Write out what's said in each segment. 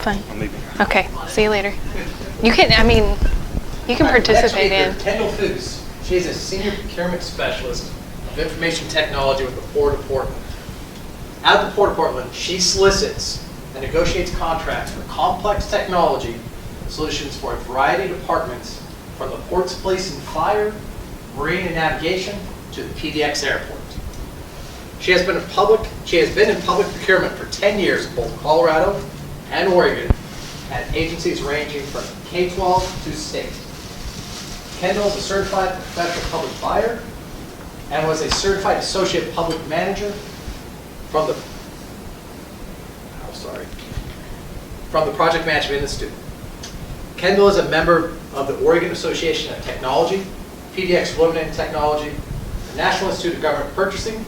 Fun. I'm leaving. Okay, see you later. You can participate in. Kendall Foos. She is a senior procurement specialist of information technology with the Port of Portland. At the Port of Portland, she solicits and negotiates contracts for complex technology solutions for a variety of departments, from the port's police and fire, marine and navigation, to the PDX airport. She has been in public procurement for 10 years in both Colorado and Oregon at agencies ranging from K-12 to state. Kendall is a certified professional public buyer and was a certified associate public manager from the Project Management Institute. Kendall is a member of the Oregon Association of Technology, PDX Women in Technology, the National Institute of Government Purchasing,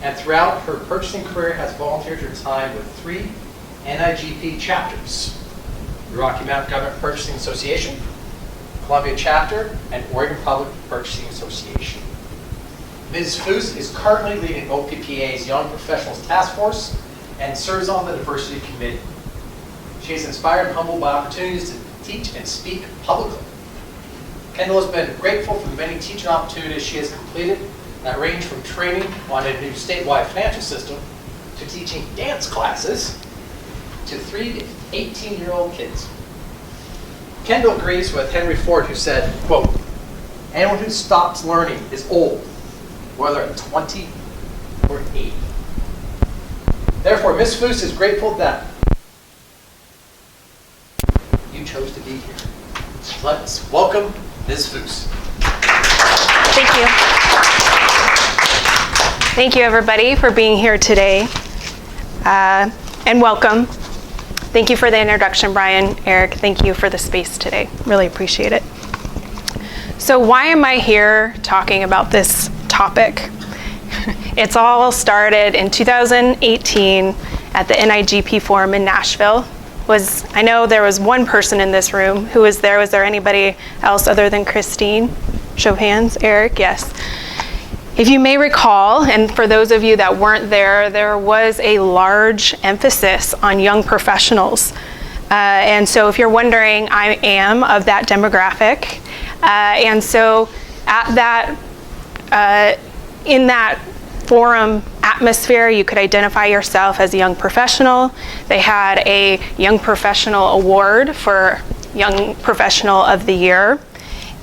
and throughout her purchasing career has volunteered her time with 3 NIGP chapters: the Rocky Mountain Government Purchasing Association, Columbia Chapter, and Oregon Public Purchasing Association. Ms. Foos is currently leading OPPA's Young Professionals Task Force and serves on the Diversity Committee. She is inspired and humbled by opportunities to teach and speak publicly. Kendall has been grateful for the many teaching opportunities she has completed that range from training on a new statewide financial system to teaching dance classes to 3 to 18-year-old kids. Kendall agrees with Henry Ford, who said, quote, "Anyone who stops learning is old, whether at 20 or 80. Therefore, Ms. Foos is grateful that you chose to be here. Let's welcome Ms. Foos. Thank you. Thank you, everybody, for being here today. And welcome. Thank you for the introduction, Brian, Eric. Thank you for the space today. Really appreciate it. So why am I here talking about this topic? It's all started in 2018 at the NIGP Forum in Nashville. I know there was one person in this room who was there. Was there anybody else other than Christine? Show of hands. Eric, yes. If you may recall, and for those of you that weren't there was a large emphasis on young professionals. And so if you're wondering, I am of that demographic. And so at that, in that forum atmosphere, you could identify yourself as a young professional. They had a Young Professional Award for Young Professional of the Year.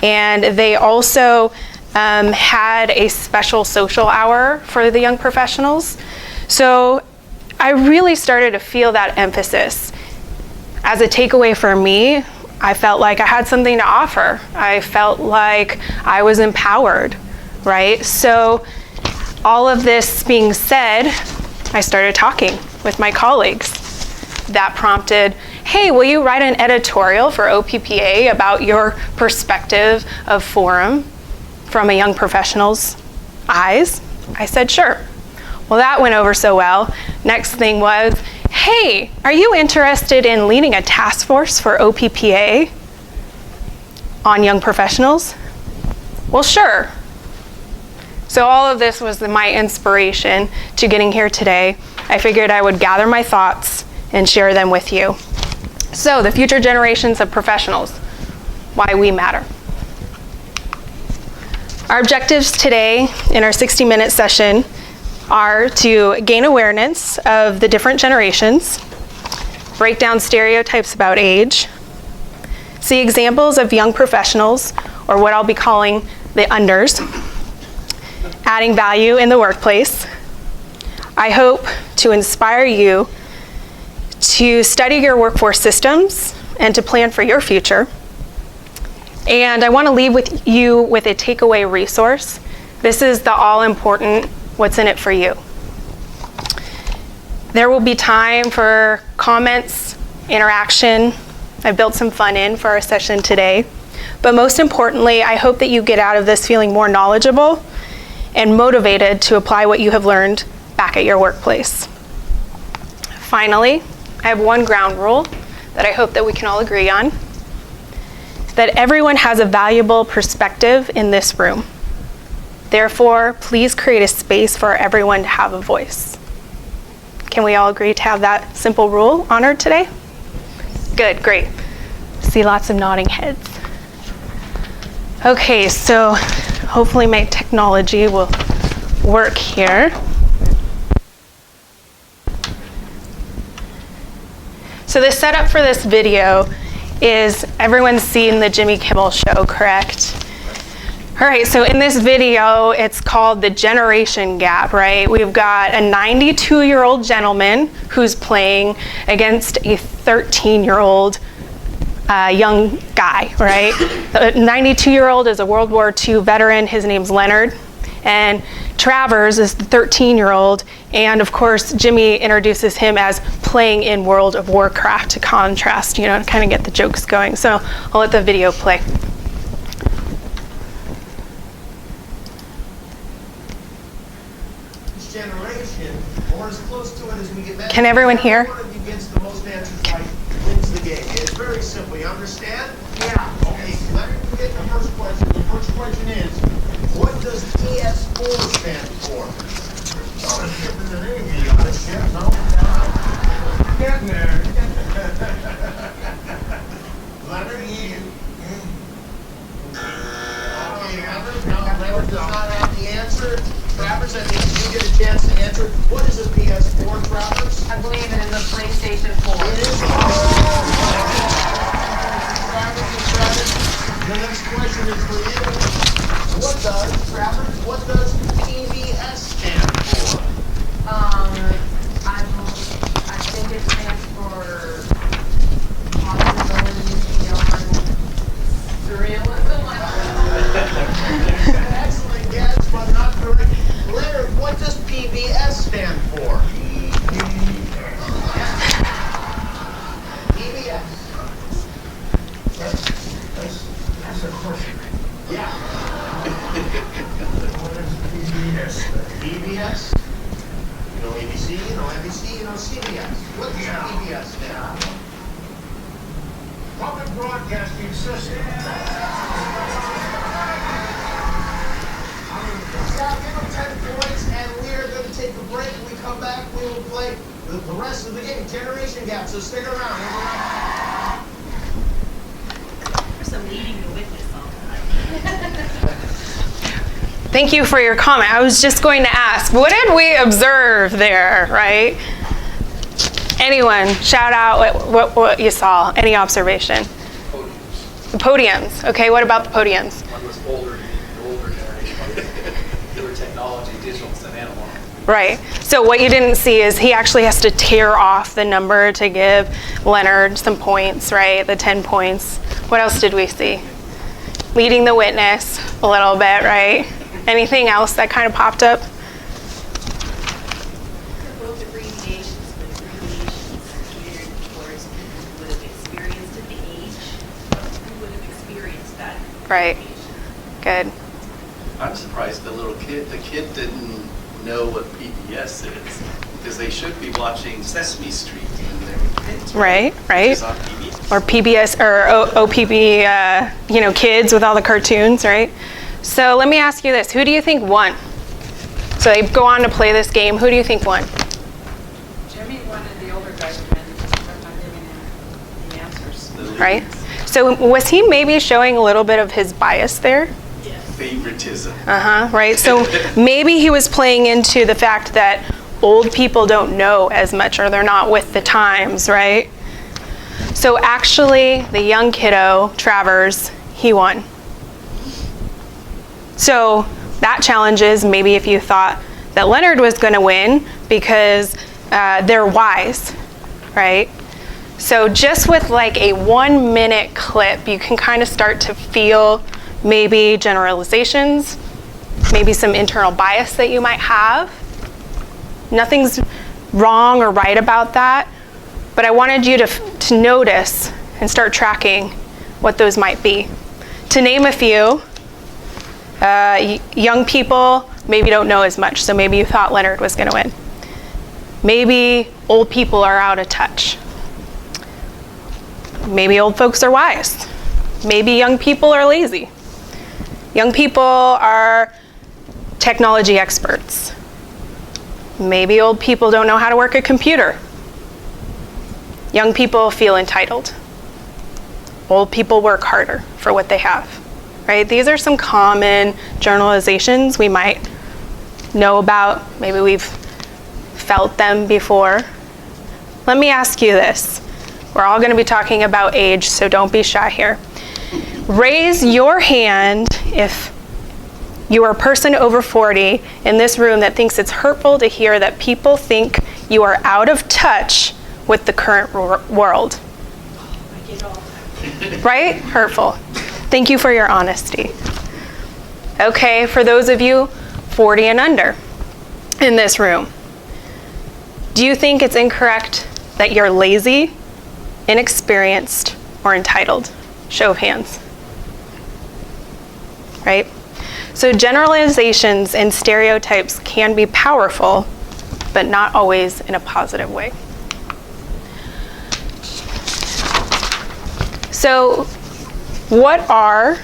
And they also had a special social hour for the young professionals. So I really started to feel that emphasis. As a takeaway for me, I felt like I had something to offer. I felt like I was empowered, right? So all of this being said, I started talking with my colleagues. That prompted, hey, will you write an editorial for OPPA about your perspective of forum from a young professional's eyes? I said, sure. Well, that went over so well. Next thing was, hey, are you interested in leading a task force for OPPA on young professionals? Well, sure. So all of this was my inspiration to getting here today. I figured I would gather my thoughts and share them with you. So the future generations of professionals, why we matter. Our objectives today in our 60-minute session are to gain awareness of the different generations, break down stereotypes about age, see examples of young professionals, or what I'll be calling the unders, adding value in the workplace. I hope to inspire you to study your workforce systems and to plan for your future. And I want to leave you with a takeaway resource. This is the all-important what's in it for you. There will be time for comments, interaction. I built some fun in for our session today. But most importantly, I hope that you get out of this feeling more knowledgeable and motivated to apply what you have learned back at your workplace. Finally, I have one ground rule that I hope that we can all agree on, that everyone has a valuable perspective in this room. Therefore, please create a space for everyone to have a voice. Can we all agree to have that simple rule honored today? Good, great. See lots of nodding heads. Okay, so hopefully my technology will work here. So the setup for this video is everyone's seen the Jimmy Kimmel Show, correct? All right, so in this video, it's called the generation gap, right? We've got a 92-year-old gentleman who's playing against a 13-year-old young guy, right? The 92-year-old is a World War II veteran. His name's Leonard. And Travers is the 13-year-old. And of course, Jimmy introduces him as playing in World of Warcraft to contrast, to kind of get the jokes going. So I'll let the video play. Generation, or as close to it as we get. Can everyone hear? Whoever gets the most answers right wins the game. It's very simple. You understand? Yeah. Okay. Let me get the first question. The first question is, what does PS4 stand for? Oh, it's different than any of you got it. Yeah, no. Getting there. Leonard, you. Okay, Leonard. No, Leonard does not have the answer. Travers, I think you get a chance to answer. What is a PS4, Travers? I believe it is a PlayStation 4. It is. Travers. The next question is for you. What does PBS stand for? I think it stands for possibilities beyond surrealism. Excellent guess, but not correct. Leonard, what does PBS stand for? PBS. That's a question. Yeah. What is PBS? PBS? You know ABC, you know NBC, you know CBS. What does PBS stand for? Public Broadcasting System. Give them 10 points, and we are going to take a break. When we come back, we will play the rest of the game, Generation Gap. So stick around. There's some leading the witness all the time. Thank you for your comment. I was just going to ask, what did we observe there, right? Anyone, shout out what you saw. Any observation? Podiums. The podiums. Okay, what about the podiums? One was the older generation. They were technology, digital, and analog. Right. So what you didn't see is he actually has to tear off the number to give Leonard some points, right? The 10 points. What else did we see? Leading the witness a little bit, right? Anything else that kind of popped up? Both abbreviations, but abbreviations geared towards people who would have experienced at the age, who would have experienced that. Right. Good. I'm surprised the kid didn't know what PBS is, because they should be watching Sesame Street when they were kids. Right, Which right. is on PBS. Or PBS or OPB, kids with all the cartoons, right? So let me ask you this: who do you think won? So they go on to play this game. Who do you think won? Jimmy wanted the older guy to win because I'm not giving him the answers. Right. So was he maybe showing a little bit of his bias there? Favoritism. Right. So maybe he was playing into the fact that old people don't know as much, or they're not with the times, right? So actually, the young kiddo, Travers, he won. So that challenges maybe if you thought that Leonard was going to win because they're wise, right? So just with like a 1-minute clip, you can kind of start to feel maybe generalizations, maybe some internal bias that you might have. Nothing's wrong or right about that, but I wanted you to notice and start tracking what those might be. To name a few, young people maybe don't know as much, so maybe you thought Leonard was going to win. Maybe old people are out of touch. Maybe old folks are wise. Maybe young people are lazy. Young people are technology experts. Maybe old people don't know how to work a computer. Young people feel entitled. old people work harder for what they have, right? These are some common generalizations we might know about. Maybe we've felt them before. Let me ask you this. We're all going to be talking about age, so don't be shy here. Raise your hand if you are a person over 40 in this room that thinks it's hurtful to hear that people think you are out of touch with the current world. Right? Hurtful. Thank you for your honesty. Okay, for those of you 40 and under in this room, do you think it's incorrect that you're lazy, inexperienced, or entitled? Show of hands. Right? So generalizations and stereotypes can be powerful, but not always in a positive way. So what are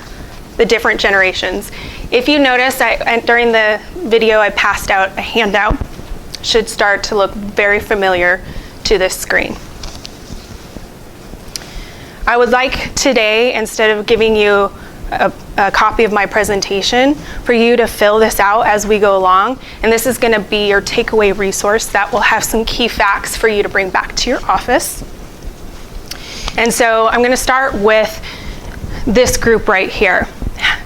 the different generations? If you notice, during the video I passed out a handout. Should start to look very familiar to this screen. I would like today, instead of giving you a copy of my presentation, for you to fill this out as we go along, and this is going to be your takeaway resource that will have some key facts for you to bring back to your office. And so I'm going to start with this group right here.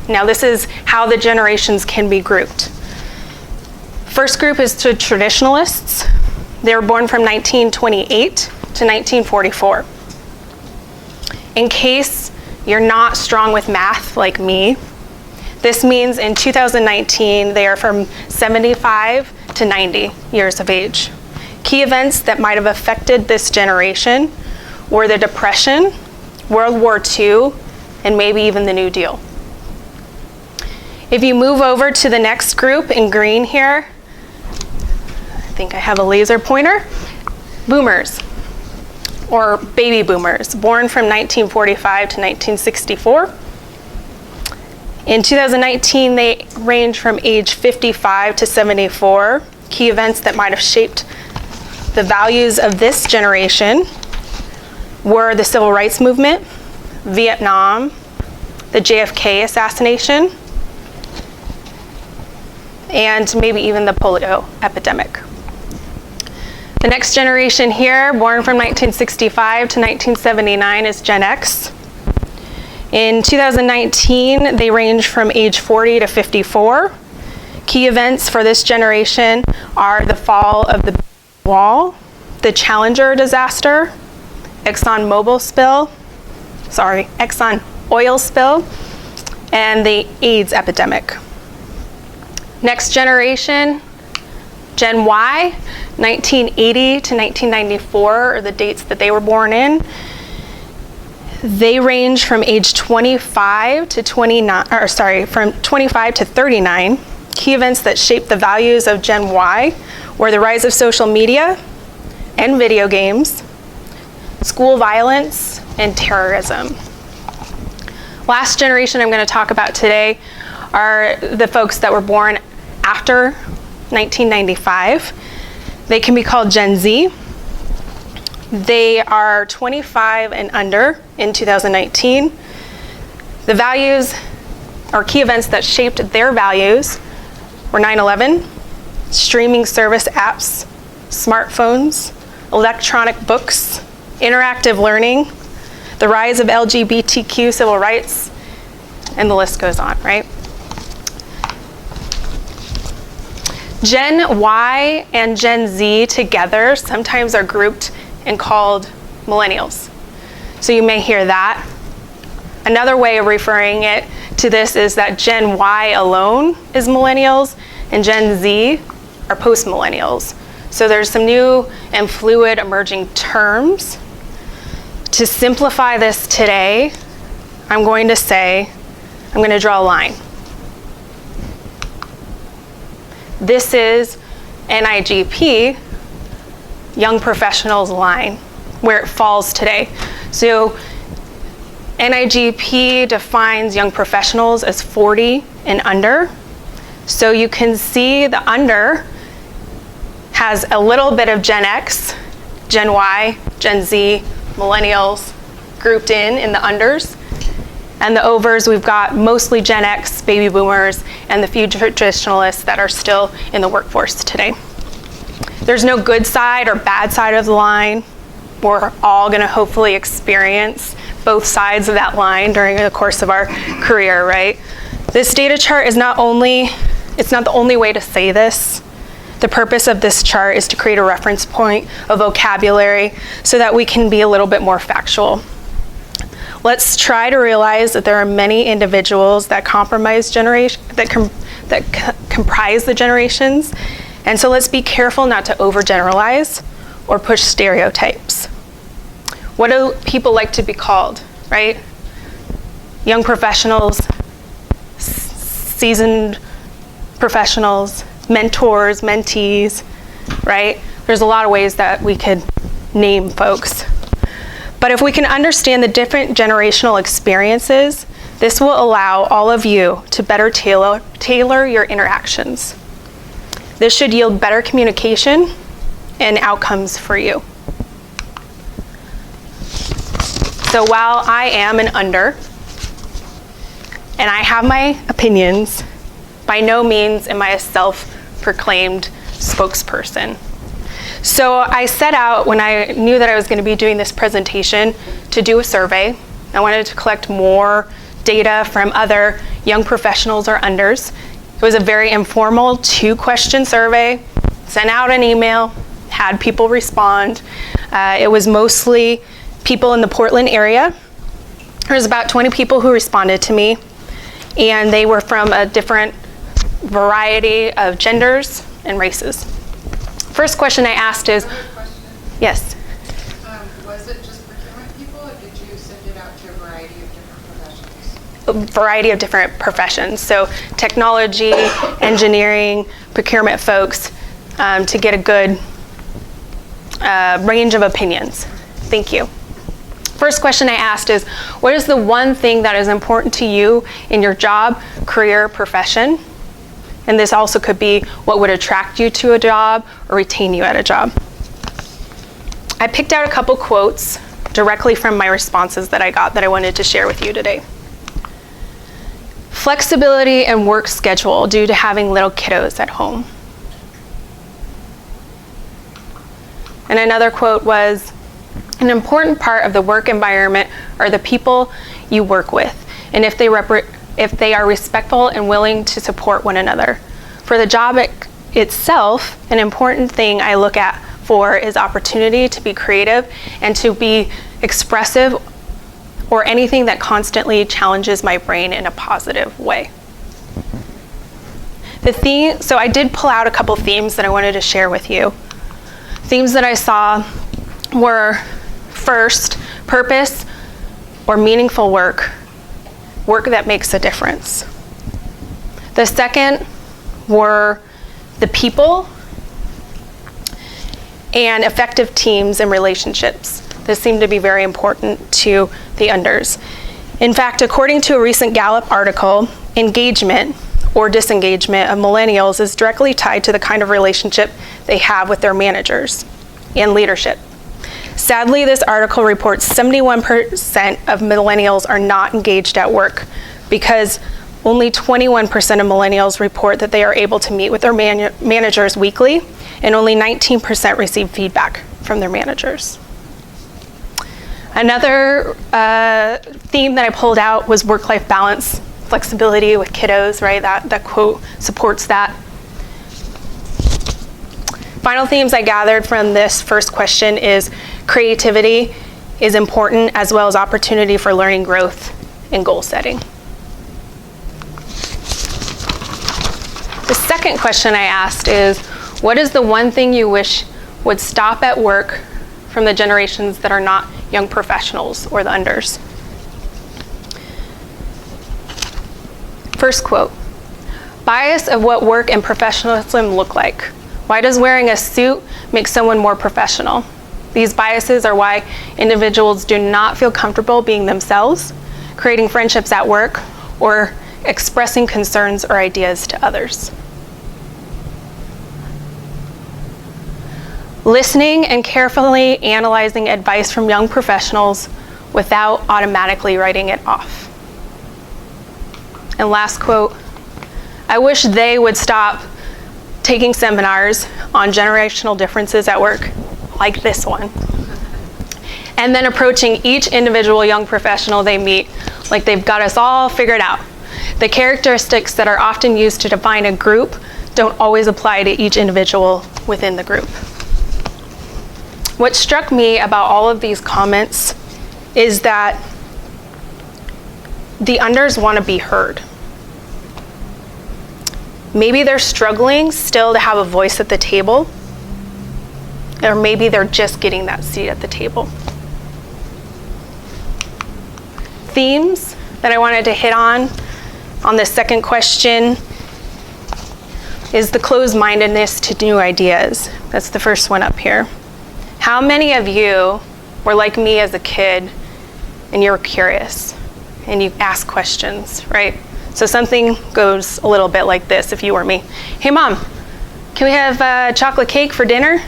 Now this is how the generations can be grouped. First group is the traditionalists. They were born from 1928 to 1944. In case you're not strong with math like me, this means in 2019 they are from 75 to 90 years of age. Key events that might have affected this generation were the Depression, World War II, and maybe even the New Deal. If you move over to the next group in green here, I think I have a laser pointer, boomers, or baby boomers, born from 1945 to 1964. In 2019, they range from age 55 to 74. Key events that might have shaped the values of this generation were the Civil Rights Movement, Vietnam, the JFK assassination, and maybe even the polio epidemic. The next generation here, born from 1965 to 1979, is Gen X. In 2019, they range from age 40 to 54. Key events for this generation are the fall of the wall, the Challenger disaster, Exxon oil spill, and the AIDS epidemic. Next generation, Gen Y, 1980 to 1994 are the dates that they were born in. They range from age 25 to 39. Key events that shaped the values of Gen Y were the rise of social media and video games, school violence, and terrorism. Last generation I'm going to talk about today are the folks that were born after 1995. They can be called Gen Z. They are 25 and under in 2019. The values or key events that shaped their values were 9/11, streaming service apps, smartphones, electronic books, interactive learning, the rise of LGBTQ civil rights, and the list goes on, right? Gen Y and Gen Z together sometimes are grouped and called millennials. So you may hear that. Another way of referring it to this is that Gen Y alone is millennials and Gen Z are post-millennials. So there's some new and fluid emerging terms. To simplify this today, I'm going to draw a line. This is NIGP, Young Professionals line, where it falls today. So NIGP defines young professionals as 40 and under. So you can see the under has a little bit of Gen X, Gen Y, Gen Z, millennials, grouped in the unders. And the overs, we've got mostly Gen X, baby boomers, and the few traditionalists that are still in the workforce today. There's no good side or bad side of the line. We're all gonna hopefully experience both sides of that line during the course of our career, right? This data chart is it's not the only way to say this. The purpose of this chart is to create a reference point of vocabulary so that we can be a little bit more factual. Let's try to realize that there are many individuals that comprise the generations, and so let's be careful not to overgeneralize or push stereotypes. What do people like to be called, right? Young professionals, seasoned professionals, mentors, mentees, right? There's a lot of ways that we could name folks. But if we can understand the different generational experiences, this will allow all of you to better tailor your interactions. This should yield better communication and outcomes for you. So while I am an under, and I have my opinions, by no means am I a self-proclaimed spokesperson. So I set out, when I knew that I was going to be doing this presentation, to do a survey. I wanted to collect more data from other young professionals or unders. It was a very informal 2-question survey, sent out an email, had people respond. It was mostly people in the Portland area. There was about 20 people who responded to me, and they were from a different variety of genders and races. First question I asked is, yes? Was it just procurement people, or did you send it out to a variety of different professions? A variety of different professions. So technology, engineering, procurement folks, to get a good range of opinions. Thank you. First question I asked is, what is the one thing that is important to you in your job, career, profession? And this also could be what would attract you to a job or retain you at a job. I picked out a couple quotes directly from my responses that I got that I wanted to share with you today. Flexibility and work schedule due to having little kiddos at home. And another quote was, an important part of the work environment are the people you work with, and if they are respectful and willing to support one another. For the job itself, an important thing I look at for is opportunity to be creative and to be expressive, or anything that constantly challenges my brain in a positive way. So I did pull out a couple themes that I wanted to share with you. Themes that I saw were, first, purpose or meaningful work that makes a difference. The second were the people and effective teams and relationships. This seemed to be very important to the unders. In fact, according to a recent Gallup article, engagement or disengagement of millennials is directly tied to the kind of relationship they have with their managers and leadership. Sadly, this article reports 71% of millennials are not engaged at work, because only 21% of millennials report that they are able to meet with their managers weekly, and only 19% receive feedback from their managers. Another theme that I pulled out was work-life balance, flexibility with kiddos, right? That quote supports that. Final themes I gathered from this first question is creativity is important, as well as opportunity for learning, growth, and goal setting. The second question I asked is, what is the one thing you wish would stop at work from the generations that are not young professionals or the unders? First quote, bias of what work and professionalism look like. Why does wearing a suit make someone more professional? These biases are why individuals do not feel comfortable being themselves, creating friendships at work, or expressing concerns or ideas to others. Listening and carefully analyzing advice from young professionals without automatically writing it off. And last quote, I wish they would stop taking seminars on generational differences at work, like this one, and then approaching each individual young professional they meet like they've got us all figured out. The characteristics that are often used to define a group don't always apply to each individual within the group. What struck me about all of these comments is that the unders want to be heard. Maybe they're struggling still to have a voice at the table, or maybe they're just getting that seat at the table. Themes that I wanted to hit on this second question is the closed-mindedness to new ideas. That's the first one up here. How many of you were like me as a kid and you were curious and you asked questions, right? So something goes a little bit like this if you were me. Hey Mom, can we have chocolate cake for dinner?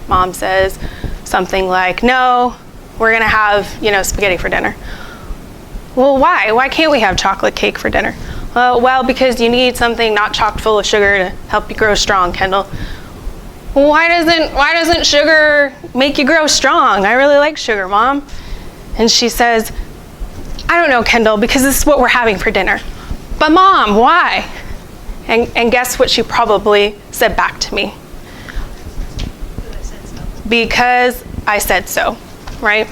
Mom says something like, no, we're gonna have, spaghetti for dinner. Well, why? Why can't we have chocolate cake for dinner? Well, because you need something not chock full of sugar to help you grow strong, Kendall. Why doesn't sugar make you grow strong? I really like sugar, Mom. And she says, I don't know, Kendall, because this is what we're having for dinner. But Mom, why? And guess what she probably said back to me? Because I said so, right?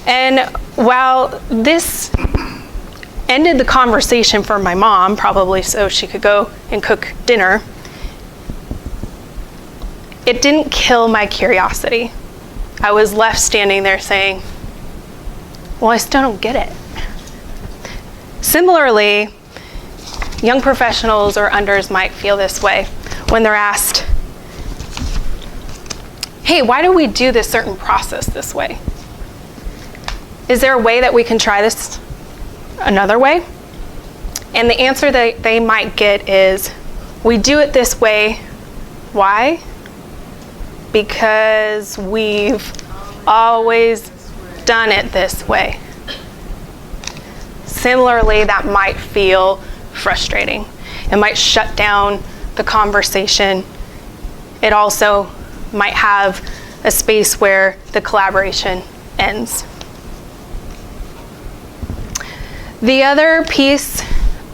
And while this ended the conversation for my mom, probably so she could go and cook dinner, it didn't kill my curiosity. I was left standing there saying, well, I still don't get it. Similarly, young professionals or unders might feel this way when they're asked, hey, why do we do this certain process this way? Is there a way that we can try this another way? And the answer that they might get is, we do it this way. Why? Because we've always done it this way. Similarly, that might feel frustrating. It might shut down the conversation. It also might have a space where the collaboration ends. The other piece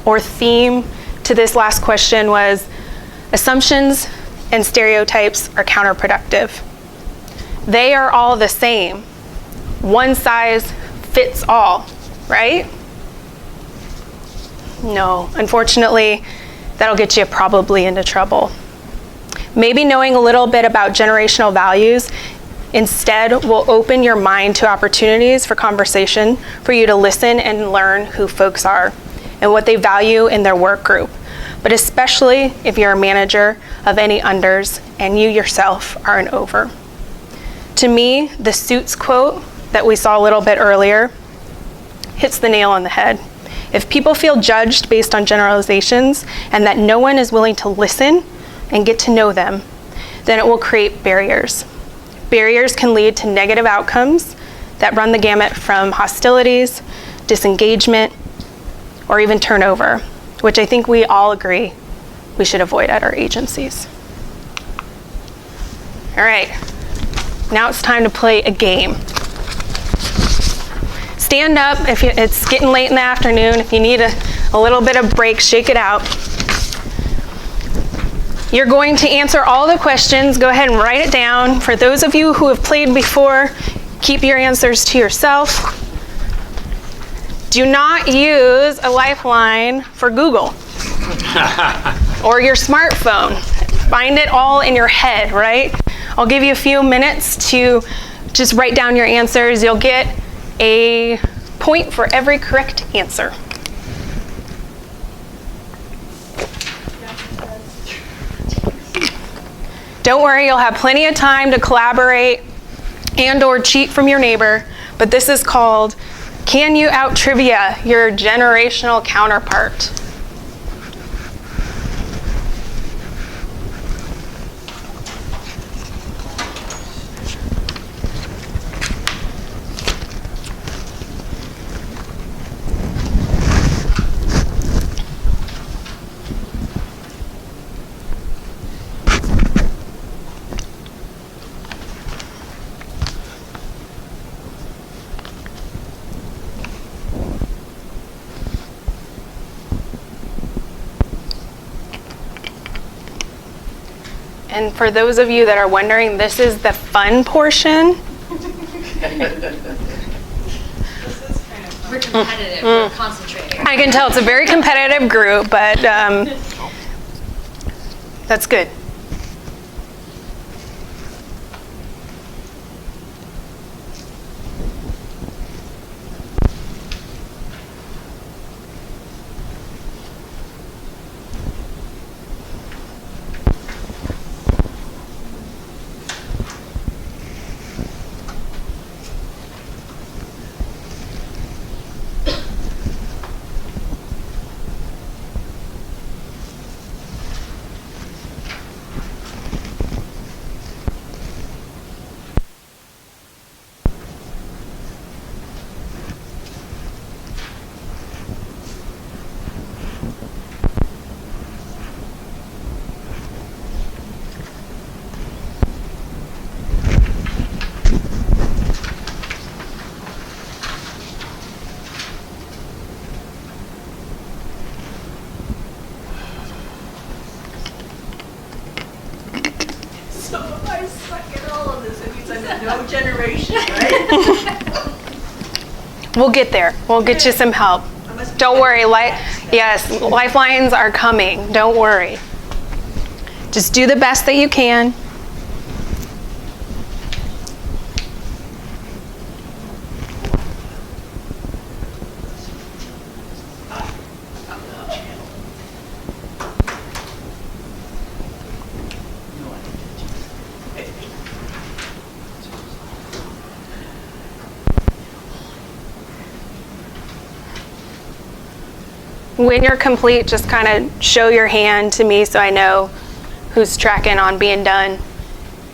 or theme to this last question was assumptions and stereotypes are counterproductive. They are all the same. One size fits all, right? No, unfortunately, that'll get you probably into trouble. Maybe knowing a little bit about generational values instead will open your mind to opportunities for conversation for you to listen and learn who folks are and what they value in their work group, but especially if you're a manager of any unders and you yourself are an over. To me, the Suits quote that we saw a little bit earlier hits the nail on the head. If people feel judged based on generalizations and that no one is willing to listen and get to know them, then it will create barriers. Barriers can lead to negative outcomes that run the gamut from hostilities, disengagement, or even turnover, which I think we all agree we should avoid at our agencies. All right, now it's time to play a game. Stand up if it's getting late in the afternoon. If you need a little bit of break, shake it out. You're going to answer all the questions. Go ahead and write it down. For those of you who have played before, keep your answers to yourself. Do not use a lifeline for Google or your smartphone. Find it all in your head, right? I'll give you a few minutes to just write down your answers. You'll get a point for every correct answer. Don't worry, you'll have plenty of time to collaborate and or cheat from your neighbor, but this is called Can You Out Trivia Your Generational Counterpart? And for those of you that are wondering, this is the fun portion. We're competitive, we're concentrating. I can tell it's a very competitive group, but that's good. So if I suck at all of this, it means I'm no generation, right? We'll get there. We'll get you some help. Don't worry. Yes, lifelines are coming. Don't worry. Just do the best that you can. When you're complete, just kind of show your hand to me so I know who's tracking on being done.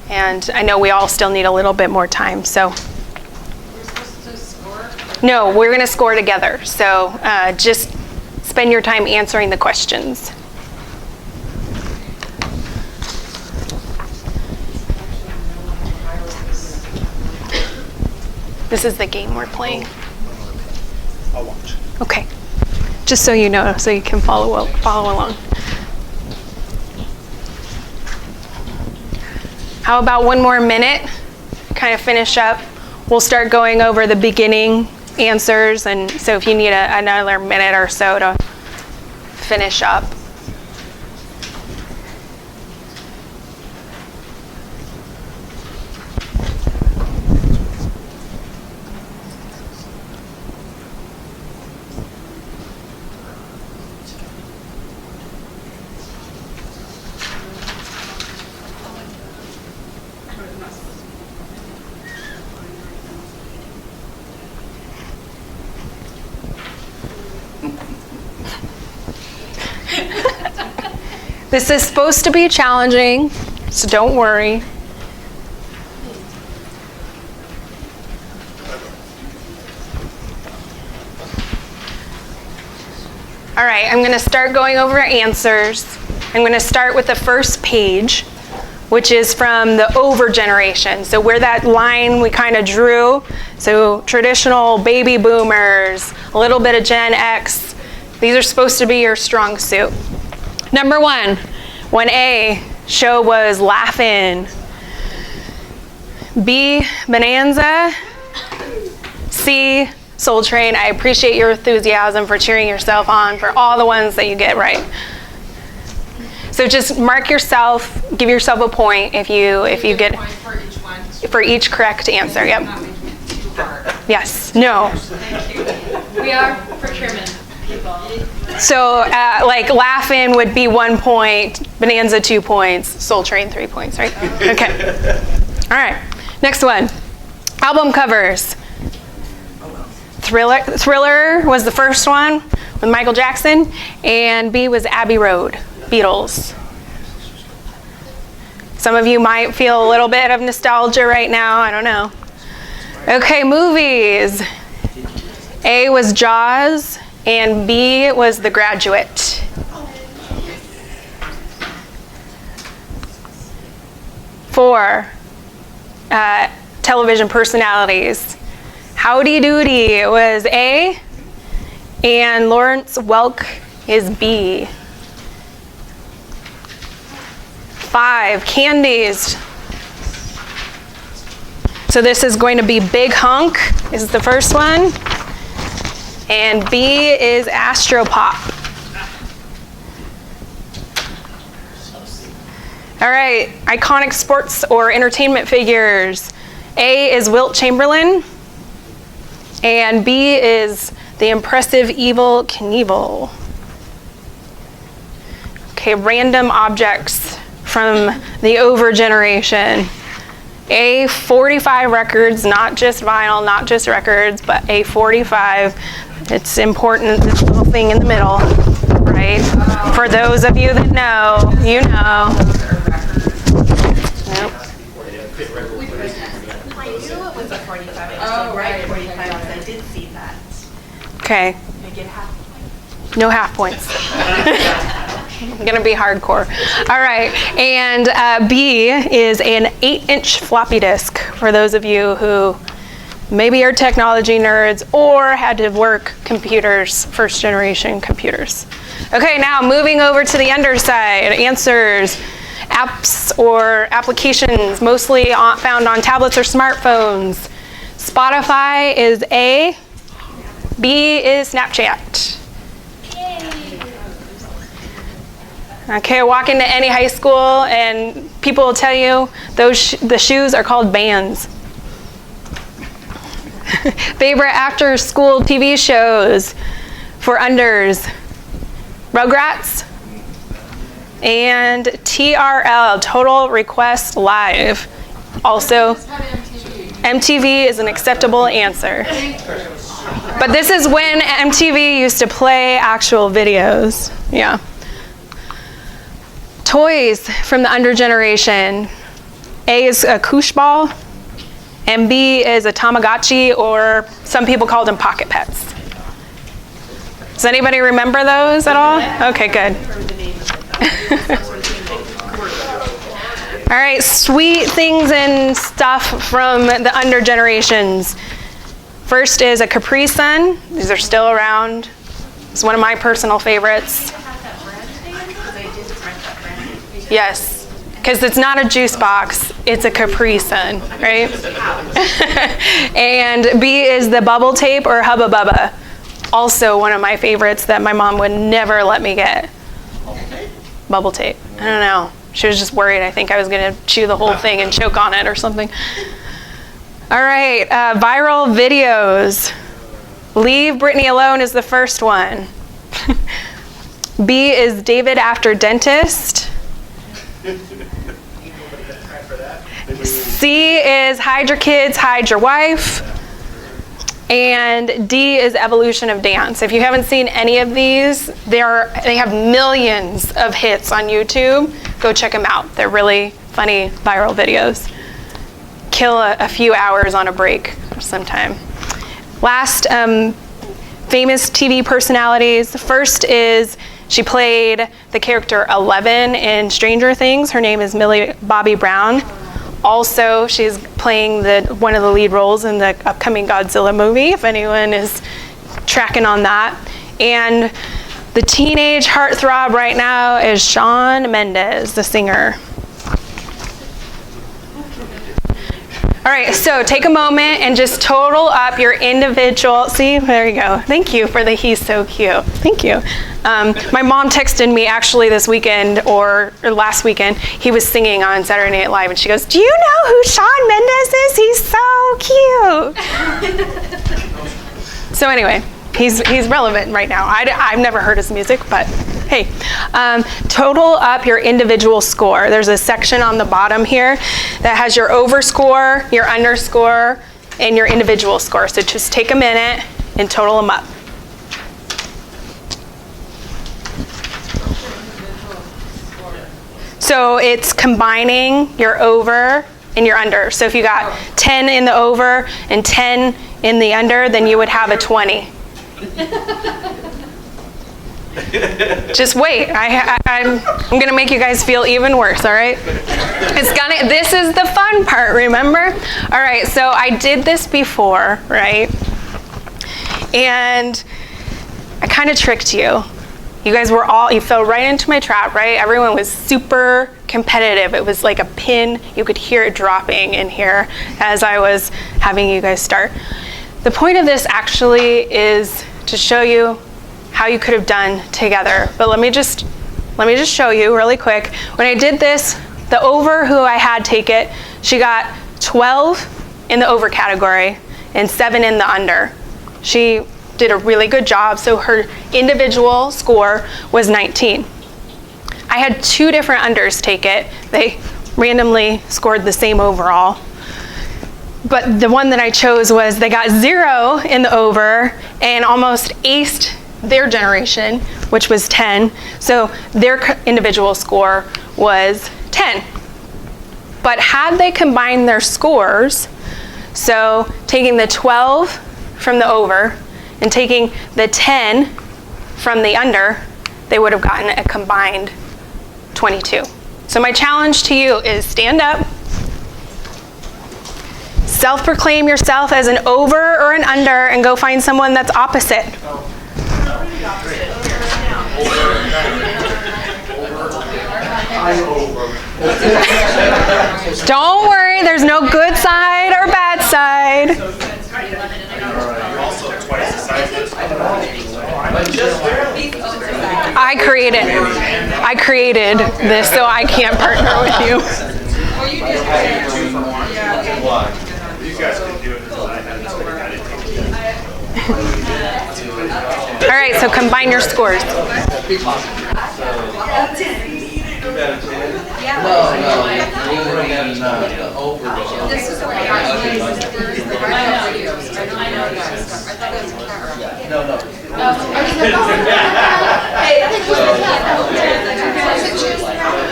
And I know we all still need a little bit more time, so. We're supposed to score? No, we're going to score together. So just spend your time answering the questions. This is the game we're playing. I'll watch. Okay. Just so you know, so you can follow along. How about one more minute? Kind of finish up. We'll start going over the beginning answers, and so if you need another minute or so to finish up. This is supposed to be challenging, so don't worry. All right, I'm going to start going over answers. I'm going to start with the first page, which is from the over generation. So where that line we kind of drew, so traditional baby boomers, a little bit of Gen X, these are supposed to be your strong suit. Number 1A, show was Laugh-In. B, Bonanza. C, Soul Train. I appreciate your enthusiasm for cheering yourself on for all the ones that you get right. So just mark yourself, give yourself a point if you get Point for each one. for each correct answer. Yep. Not making it too hard. Yes. No. Thank you. We are procurement people. So like Laugh-In would be 1 point, Bonanza 2 points, Soul Train 3 points, right? Okay. All right. Next one. Album covers. Thriller was the first one with Michael Jackson, and B was Abbey Road, Beatles. Some of you might feel a little bit of nostalgia right now, I don't know. Okay, movies. A was Jaws, and B was The Graduate. Four, television personalities. Howdy Doody was A, and Lawrence Welk is B. 5, candies. So this is going to be Big Hunk is the first one. And B is Astropop. All right, iconic sports or entertainment figures. A is Wilt Chamberlain. And B is the impressive Evel Knievel. Okay, random objects from the over generation. A, 45 records, not just vinyl, not just records, but a 45. It's important, this little thing in the middle, right? For those of you that know, you know. Nope. I knew it was a 45. I just right 45 because I did see that. Okay, I get half a point. no half points. I'm gonna be hardcore. All right, and B is an 8-inch floppy disk for those of you who maybe are technology nerds or had to work computers, first generation computers. Okay, now moving over to the underside, answers, apps or applications mostly found on tablets or smartphones. Spotify is A, B is Snapchat. Okay, walk into any high school and people will tell you the shoes are called Vans. Favorite after school TV shows for unders. Rugrats and TRL, Total Request Live. Also, MTV is an acceptable answer. But this is when MTV used to play actual videos. Yeah. Toys from the under generation. A is a koosh ball, and B is a Tamagotchi, or some people call them pocket pets. Does anybody remember those at all? Okay, good. All right, sweet things and stuff from the under generations. First is a Capri Sun. These are still around. It's one of my personal favorites. Yes, because it's not a juice box, it's a Capri Sun, right? And B is the bubble tape or Hubba Bubba. Also one of my favorites that my mom would never let me get. Bubble tape. I don't know. She was just worried. I think I was going to chew the whole thing and choke on it or something. All right, viral videos. Leave Britney Alone is the first one. B is David After Dentist. C is Hide Your Kids, Hide Your Wife. And D is Evolution of Dance. If you haven't seen any of these, they have millions of hits on YouTube. Go check them out. They're really funny viral videos. Kill a few hours on a break sometime. Last, famous TV personalities. First is she played the character 11 in Stranger Things. Her name is Millie Bobby Brown. Also, she's playing one of the lead roles in the upcoming Godzilla movie, if anyone is tracking on that. And the teenage heartthrob right now is Shawn Mendes, the singer. All right, so take a moment and just total up your individual, see, there you go. Thank you for the he's so cute. Thank you. My mom texted me actually this weekend or last weekend. He was singing on Saturday Night Live and she goes, "Do you know who Shawn Mendes is? He's so cute." So anyway, he's relevant right now. I've never heard his music, but hey. Total up your individual score. There's a section on the bottom here that has your over score, your under score, and your individual score. So just take a minute and total them up. So it's combining your over and your under. So if you got 10 in the over and 10 in the under, then you would have a 20. Just wait. I'm going to make you guys feel even worse, all right? This is the fun part, remember? All right, so I did this before, right? And I kind of tricked you. You guys you fell right into my trap, right? Everyone was super competitive. It was like a pin. You could hear it dropping in here as I was having you guys start. The point of this actually is to show you how you could have done together. But let me just show you really quick. When I did this, the over who I had take it, she got 12 in the over category and 7 in the under. She did a really good job, so her individual score was 19. I had 2 different unders take it. They randomly scored the same overall. But the one that I chose was they got 0 in the over and almost aced their generation, which was 10. So their individual score was 10. But had they combined their scores, so taking the 12 from the over and taking the 10 from the under, they would have gotten a combined 22. So my challenge to you is stand up, self-proclaim yourself as an over or an under, and go find someone that's opposite. Don't worry, there's no good side or bad side. I created this, so I can't partner with you. You guys can do it. All right, so combine your scores.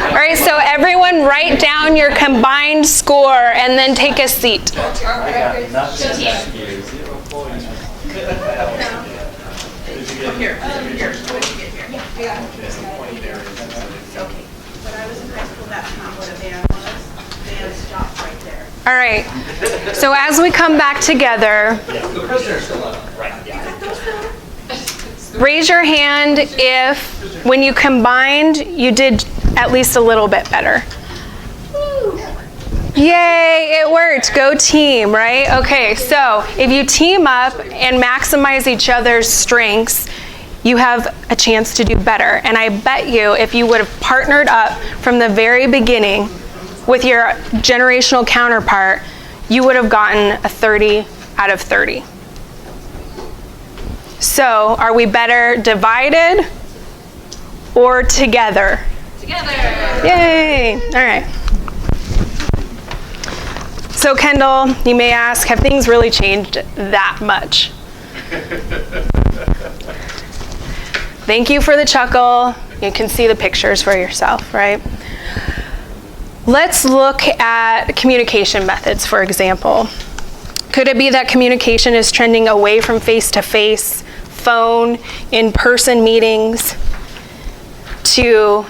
All right, so everyone write down your combined score and then take a seat. All right, so as we come back together, raise your hand if, when you combined, you did at least a little bit better. Yay, it worked. Go team, right? Okay, so if you team up and maximize each other's strengths, you have a chance to do better. And I bet you if you would have partnered up from the very beginning with your generational counterpart, you would have gotten a 30 out of 30. So, are we better divided or together? Together. Yay! All right. So, Kendall, you may ask, have things really changed that much? Thank you for the chuckle. You can see the pictures for yourself, right? Let's look at communication methods, for example. Could it be that communication is trending away from face-to-face, phone, in-person meetings, to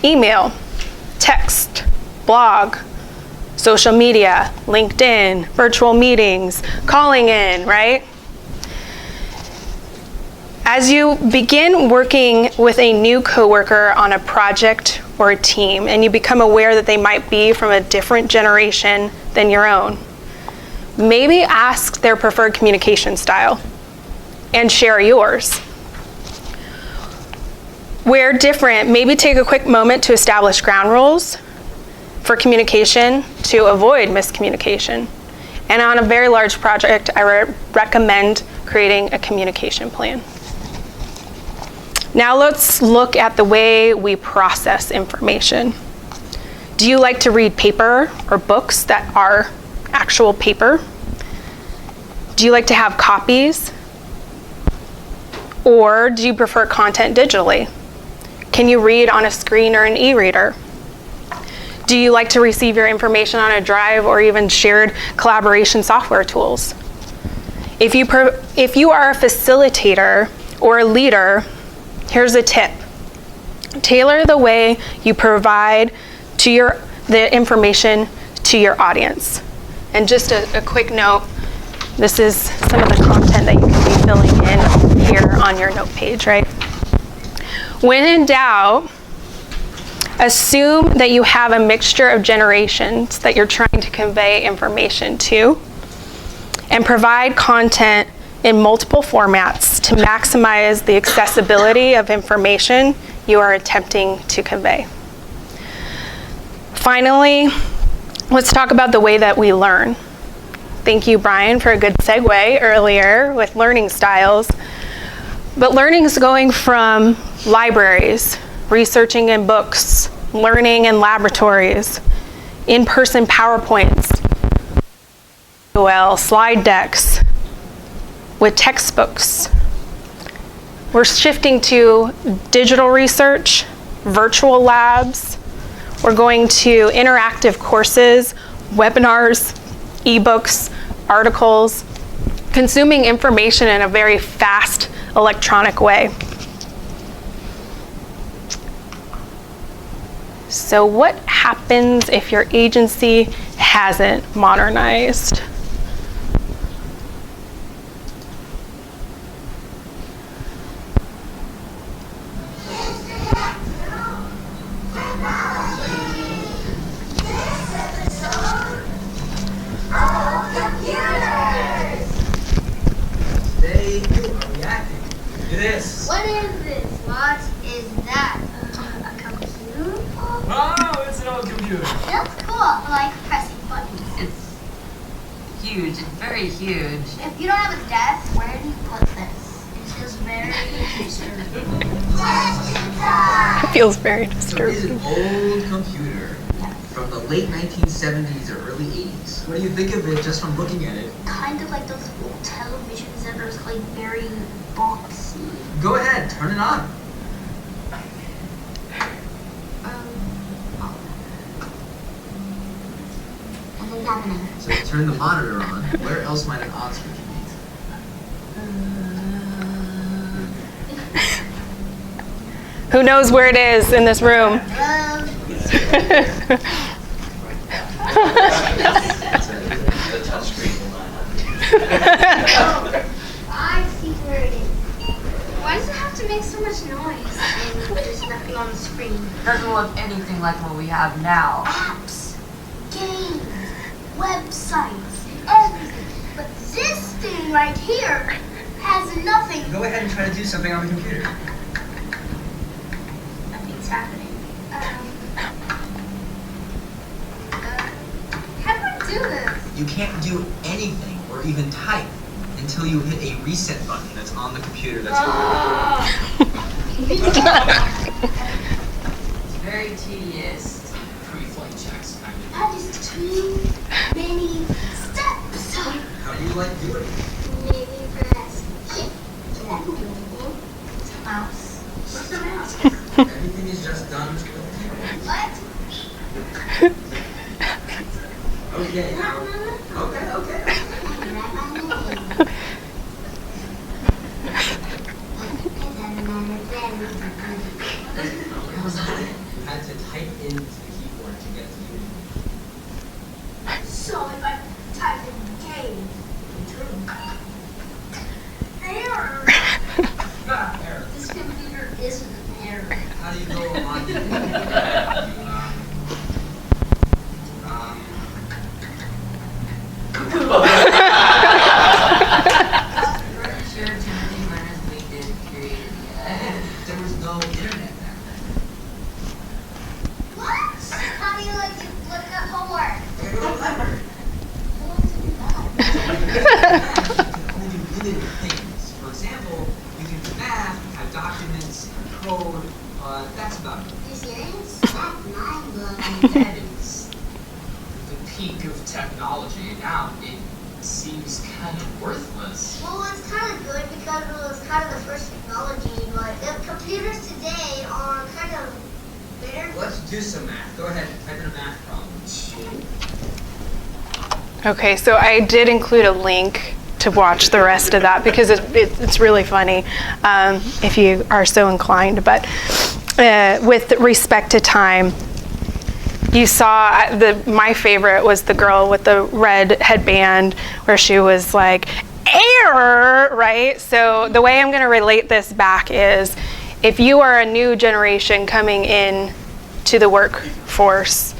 email, text, blog, social media, LinkedIn, virtual meetings, calling in, right? As you begin working with a new coworker on a project or a team, and you become aware that they might be from a different generation than your own, maybe ask their preferred communication style and share yours. Where different, maybe take a quick moment to establish ground rules for communication to avoid miscommunication. And on a very large project, I recommend creating a communication plan. Now let's look at the way we process information. Do you like to read paper or books that are actual paper? Do you like to have copies? Or do you prefer content digitally? Can you read on a screen or an e-reader? Do you like to receive your information on a drive or even shared collaboration software tools? If you are a facilitator or a leader, here's a tip. Tailor the way you provide the information to your audience. And just a quick note, this is some of the content that you can be filling in here on your note page, right? When in doubt, Assume that you have a mixture of generations that you're trying to convey information to, and provide content in multiple formats to maximize the accessibility of information you are attempting to convey. Finally, let's talk about the way that we learn. Thank you, Brian, for a good segue earlier with learning styles. But learning is going from libraries, researching in books, learning in laboratories, in-person PowerPoints, slide decks, with textbooks. We're shifting to digital research, virtual labs. We're going to interactive courses, webinars, ebooks, articles, consuming information in a very fast electronic way. So what happens if your agency hasn't modernized? Today you are reacting to this. What is this? What is that? A computer? Wow, it's an old computer. That's cool. I like pressing buttons. It's huge. It's very huge. If you don't have a desk, where do you put this? It feels very disturbing. It feels very So it is disturbing. an old computer from the late 1970s or early 80s. What do you think of it just from looking at it? Kind of like those old televisions that are like very boxy. Go ahead, turn it on. Nothing's happening. So turn the monitor on. Where else might an on switch be? Who knows where it is in this room? The touchscreen. I see where it is. Why does it have to make so much noise? And there's nothing on the screen. Doesn't look anything like what we have now. Apps, games, websites, everything. But this thing right here has nothing. Go ahead and try to do something on the computer. Nothing's happening. How do I do this? You can't do anything or even type until you hit a reset button that's on the computer. That's It's very tedious. pre-flight checks. That is too many steps. How do you like doing it? Maybe press shift. That can do anything. It's a mouse. What's a mouse? Everything is just done with the keyboard. What? Okay, now. Okay. You had to type into the keyboard to get to you. So if I type in game, error. Error. This computer isn't an error. How do you go on? Pretty sure too many learners we did create. There was no internet back then. What? How do you like to look up homework? Okay, go to the library. Who wants to do that? You can only do limited things. For example, you can do math, have documents, code. That's about it. Are you serious? That's mind-blowing. That is the peak of technology. Now it seems kind of worthless. Well, it's kind of good because it was kind of the first technology, but the computers today are kind of better. Let's do some math. Go ahead, type in a math problem. Okay, so I did include a link to watch the rest of that because it's really funny if you are so inclined. But with respect to time, you saw my favorite was the girl with the red headband where she was like, error, right? So the way I'm going to relate this back is if you are a new generation coming in to the workforce.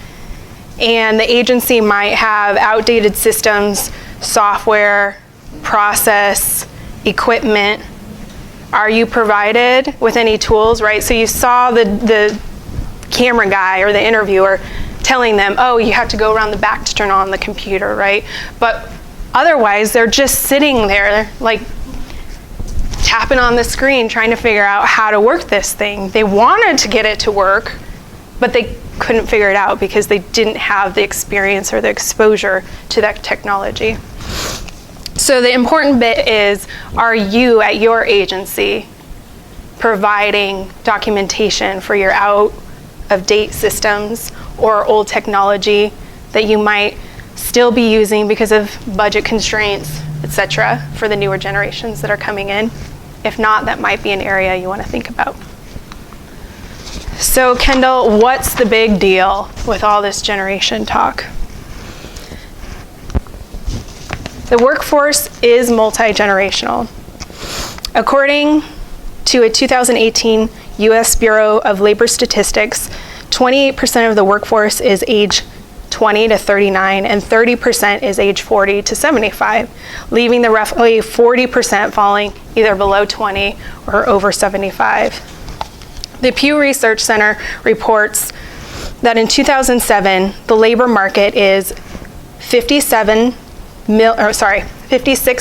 And the agency might have outdated systems, software, process, equipment. Are you provided with any tools, right? So you saw the camera guy or the interviewer telling them, oh, you have to go around the back to turn on the computer, right? But otherwise, they're just sitting there, like, tapping on the screen, trying to figure out how to work this thing. They wanted to get it to work, but they couldn't figure it out because they didn't have the experience or the exposure to that technology. So the important bit is, are you at your agency providing documentation for your out-of-date systems or old technology that you might still be using because of budget constraints, etc., for the newer generations that are coming in? If not, that might be an area you want to think about. So Kendall, what's the big deal with all this generation talk? The workforce is multi-generational. According to a 2018 U.S. Bureau of Labor Statistics, 28% of the workforce is age 20 to 39, and 30% is age 40 to 75, leaving the roughly 40% falling either below 20 or over 75. The Pew Research Center reports that in 2007, the labor market is 56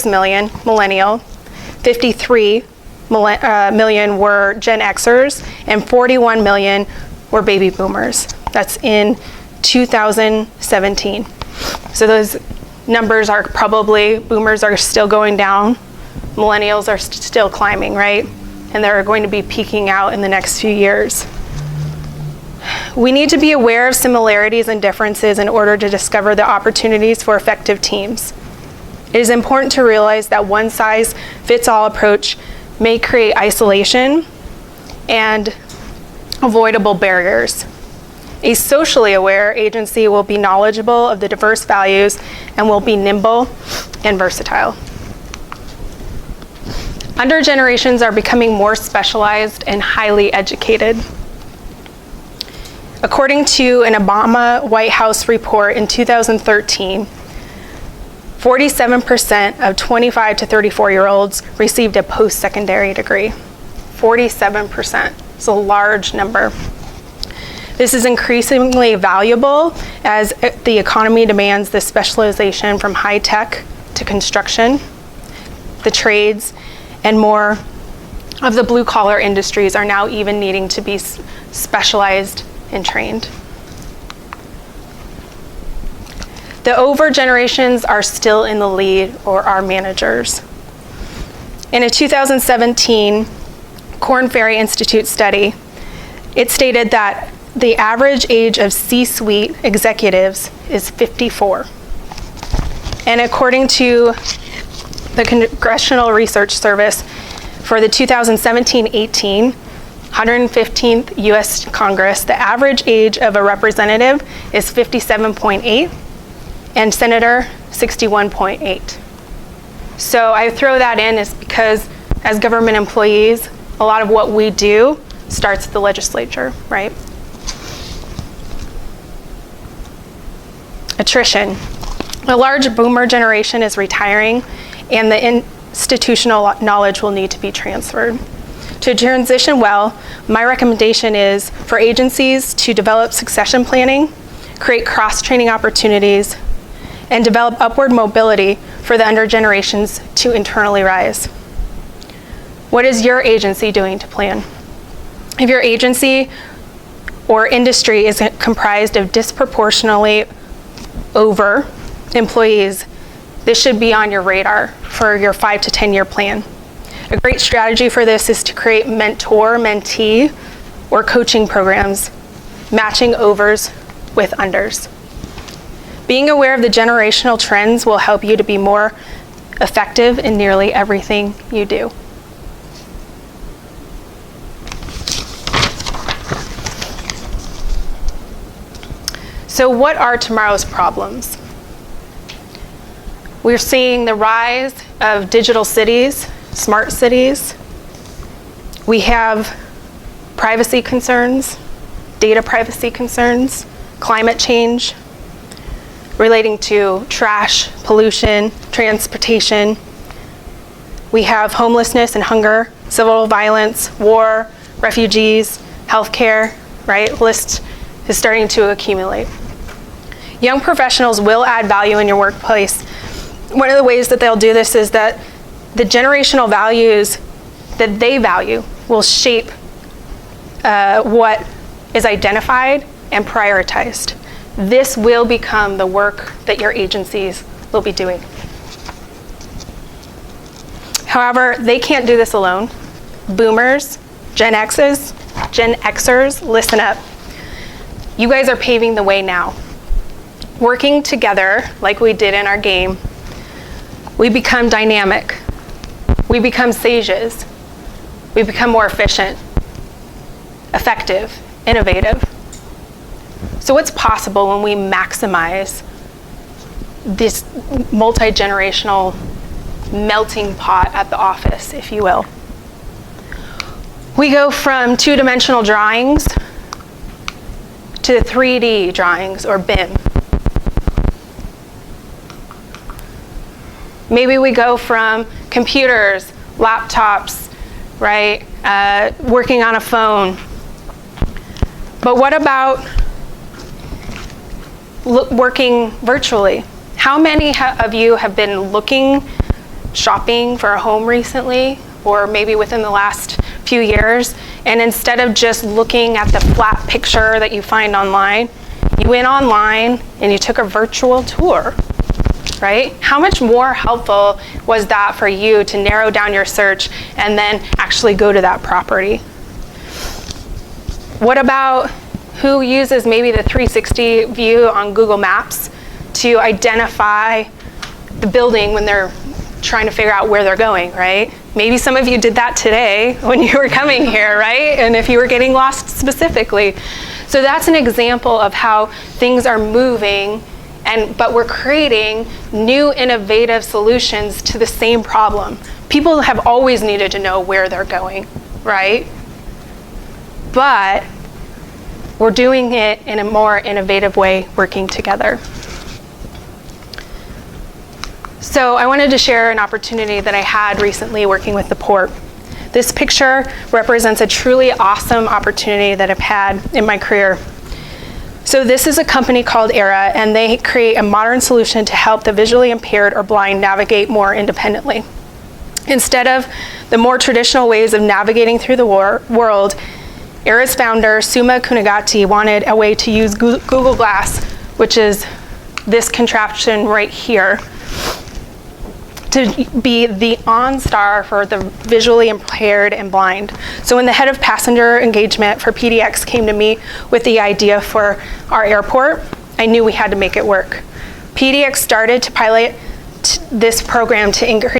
million millennial, 53 million were Gen Xers, and 41 million were baby boomers. That's in 2017. So those numbers are probably, boomers are still going down, millennials are still climbing, right? And they're going to be peaking out in the next few years. We need to be aware of similarities and differences in order to discover the opportunities for effective teams. It is important to realize that one-size-fits-all approach may create isolation and avoidable barriers. A socially aware agency will be knowledgeable of the diverse values and will be nimble and versatile. Under generations are becoming more specialized and highly educated. According to an Obama White House report in 2013, 47% of 25 to 34-year-olds received a post-secondary degree. 47%. It's a large number. This is increasingly valuable as the economy demands this specialization from high tech to construction, the trades, and more of the blue-collar industries are now even needing to be specialized and trained. The over generations are still in the lead or are managers. In a 2017 Korn Ferry Institute study, it stated that the average age of C-suite executives is 54. And according to the Congressional Research Service, for the 2017-18 115th U.S. Congress, the average age of a representative is 57.8 and senator 61.8. So I throw that in is because as government employees, a lot of what we do starts at the legislature, right? Attrition. A large boomer generation is retiring, and the institutional knowledge will need to be transferred. To transition well, my recommendation is for agencies to develop succession planning, create cross-training opportunities, and develop upward mobility for the under generations to internally rise. What is your agency doing to plan? If your agency or industry is comprised of disproportionately over employees, this should be on your radar for your 5 to 10 year plan. A great strategy for this is to create mentor-mentee or coaching programs, matching overs with unders. Being aware of the generational trends will help you to be more effective in nearly everything you do. So what are tomorrow's problems? We're seeing the rise of digital cities, smart cities. We have privacy concerns, data privacy concerns, climate change, relating to trash, pollution, transportation. We have homelessness and hunger, civil violence, war, refugees, healthcare, right? List is starting to accumulate. Young professionals will add value in your workplace. One of the ways that they'll do this is that the generational values that they value will shape what is identified and prioritized. This will become the work that your agencies will be doing. However, they can't do this alone. Boomers, Gen Xers, listen up. You guys are paving the way now. Working together, like we did in our game, we become dynamic. We become sages. We become more efficient, effective, innovative. So what's possible when we maximize this multi-generational melting pot at the office, if you will? We go from two-dimensional drawings to 3D drawings, or BIM. Maybe we go from computers, laptops, right, working on a phone. But what about working virtually? How many of you have been shopping for a home recently, or maybe within the last few years, and instead of just looking at the flat picture that you find online, you went online and you took a virtual tour, right? How much more helpful was that for you to narrow down your search and then actually go to that property? What about who uses maybe the 360 view on Google Maps to identify the building when they're trying to figure out where they're going, right? Maybe some of you did that today when you were coming here, right? And if you were getting lost specifically. So that's an example of how things are moving, but we're creating new innovative solutions to the same problem. People have always needed to know where they're going, right? But we're doing it in a more innovative way, working together. So I wanted to share an opportunity that I had recently working with the port. This picture represents a truly awesome opportunity that I've had in my career. So this is a company called Era, and they create a modern solution to help the visually impaired or blind navigate more independently. Instead of the more traditional ways of navigating through the world, Era's founder, Suma Kunagati, wanted a way to use Google Glass, which is this contraption right here, to be the OnStar for the visually impaired and blind. So when the head of passenger engagement for PDX came to me with the idea for our airport, I knew we had to make it work. PDX started to pilot this program to increase